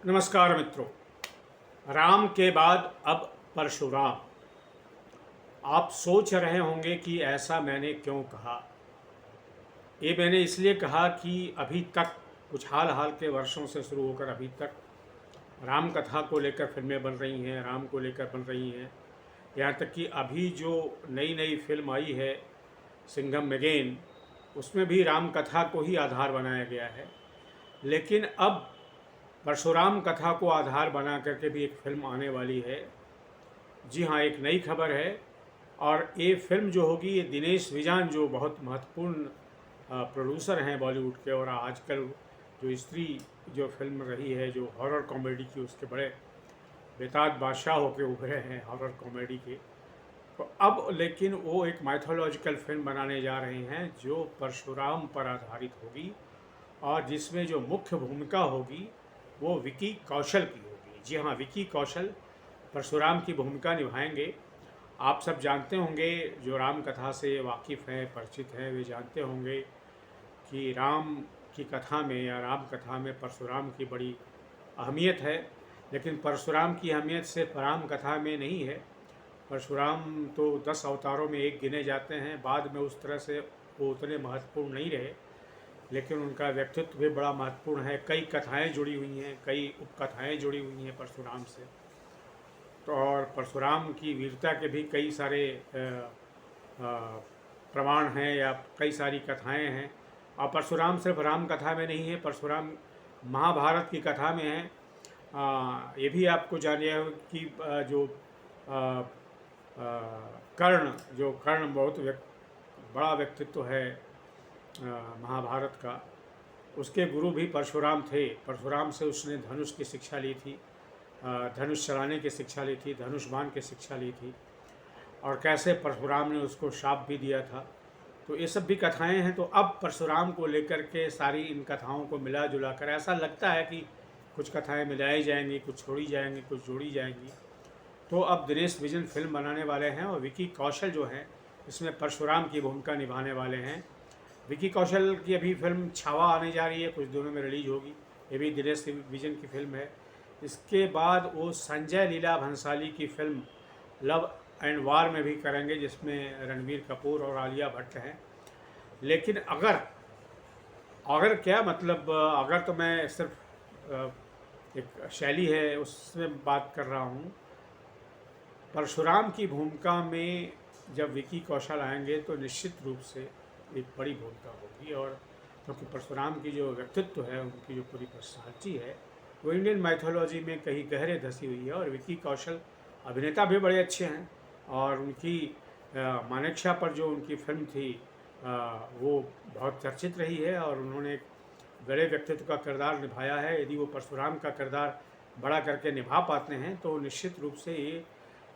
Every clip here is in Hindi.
नमस्कार मित्रों। राम के बाद अब परशुराम। आप सोच रहे होंगे कि ऐसा मैंने क्यों कहा। ये मैंने इसलिए कहा कि अभी तक कुछ हाल के वर्षों से शुरू होकर अभी तक राम कथा को लेकर फिल्में बन रही हैं, राम को लेकर बन रही हैं। यहाँ तक कि अभी जो नई नई फिल्म आई है सिंघम अगेन, उसमें भी राम कथा को ही आधार बनाया गया है। लेकिन अब परशुराम कथा को आधार बना करके भी एक फिल्म आने वाली है। जी हाँ, एक नई खबर है। और ये फिल्म जो होगी, ये दिनेश विजान जो बहुत महत्वपूर्ण प्रोड्यूसर हैं बॉलीवुड के, और आजकल जो स्त्री जो फिल्म रही है जो हॉरर कॉमेडी की, उसके बड़े बेताज बादशाह होकर उभरे हैं हॉरर कॉमेडी के। तो अब लेकिन वो एक माइथोलॉजिकल फिल्म बनाने जा रहे हैं जो परशुराम पर आधारित होगी, और जिसमें जो मुख्य भूमिका होगी वो विकी कौशल की होगी। जी हाँ, विकी कौशल परशुराम की भूमिका निभाएंगे। आप सब जानते होंगे, जो राम कथा से वाकिफ़ हैं, परिचित हैं, वे जानते होंगे कि राम की कथा में या राम कथा में परशुराम की बड़ी अहमियत है। लेकिन परशुराम की अहमियत सिर्फ राम कथा में नहीं है। परशुराम तो 10 अवतारों में एक गिने जाते हैं। बाद में उस तरह से वो उतने महत्वपूर्ण नहीं रहे, लेकिन उनका व्यक्तित्व भी बड़ा महत्वपूर्ण है। कई कथाएं जुड़ी हुई हैं, कई उपकथाएं जुड़ी हुई हैं परशुराम से। तो और परशुराम की वीरता के भी कई सारे प्रमाण हैं या कई सारी कथाएं हैं। और परशुराम सिर्फ राम कथा में नहीं है, परशुराम महाभारत की कथा में है। ये भी आपको जानिए कि जो कर्ण बहुत बड़ा व्यक्तित्व है महाभारत का। उसके गुरु भी परशुराम थे। परशुराम से उसने धनुष की शिक्षा ली थी, धनुष चलाने की शिक्षा ली थी, धनुष बाण की शिक्षा ली थी, और कैसे परशुराम ने उसको शाप भी दिया था। तो ये सब भी कथाएं हैं। तो अब परशुराम को लेकर के सारी इन कथाओं को मिला जुला कर ऐसा लगता है कि कुछ कथाएं मिलाई जाएंगी, कुछ छोड़ी जाएंगी, कुछ जोड़ी जाएंगी। तो अब दिनेश विजन फिल्म बनाने वाले हैं, और विकी कौशल जो हैं इसमें परशुराम की भूमिका निभाने वाले हैं। विकी कौशल की अभी फिल्म छावा आने जा रही है, कुछ दिनों में रिलीज होगी। ये भी दिनेश विजन की फिल्म है। इसके बाद वो संजय लीला भंसाली की फिल्म लव एंड वार में भी करेंगे, जिसमें रणबीर कपूर और आलिया भट्ट हैं। लेकिन अगर क्या मतलब, अगर तो मैं सिर्फ एक शैली है उसमें बात कर रहा हूँ। परशुराम की भूमिका में जब विकी कौशल आएंगे तो निश्चित रूप से एक बड़ी भूमिका होगी। और क्योंकि परशुराम की जो व्यक्तित्व है, उनकी जो पूरी पर्सनालिटी है, वो इंडियन माइथोलॉजी में कहीं गहरे धसी हुई है। और विकी कौशल अभिनेता भी बड़े अच्छे हैं, और उनकी मानेकशा पर जो उनकी फिल्म थी वो बहुत चर्चित रही है, और उन्होंने एक बड़े व्यक्तित्व का किरदार निभाया है। यदि वो परशुराम का किरदार बड़ा करके निभा पाते हैं तो निश्चित रूप से ये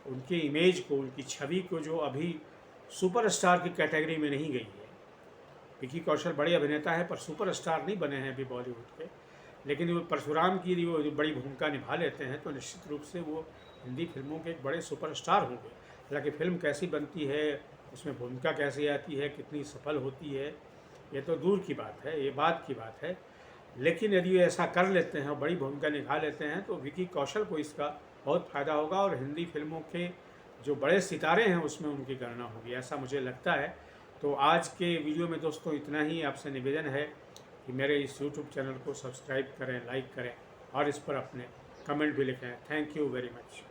उनकी इमेज को, उनकी छवि को, जो अभी सुपरस्टार की कैटेगरी में नहीं गई है। विकी कौशल बड़े अभिनेता है पर सुपरस्टार नहीं बने हैं अभी बॉलीवुड के। लेकिन वो परशुराम की यदि वो बड़ी भूमिका निभा लेते हैं तो निश्चित रूप से वो हिंदी फिल्मों के एक बड़े सुपरस्टार होंगे। हालांकि फिल्म कैसी बनती है, उसमें भूमिका कैसी आती है, कितनी सफल होती है, ये तो दूर की बात है, ये बात की बात है। लेकिन यदि ये ऐसा कर लेते हैं और बड़ी भूमिका निभा लेते हैं तो विकी कौशल को इसका बहुत फ़ायदा होगा, और हिंदी फिल्मों के जो बड़े सितारे हैं उसमें उनकी गणना होगी, ऐसा मुझे लगता है। तो आज के वीडियो में दोस्तों इतना ही। आपसे निवेदन है कि मेरे इस यूट्यूब चैनल को सब्सक्राइब करें, लाइक करें, और इस पर अपने कमेंट भी लिखें। Thank you very much.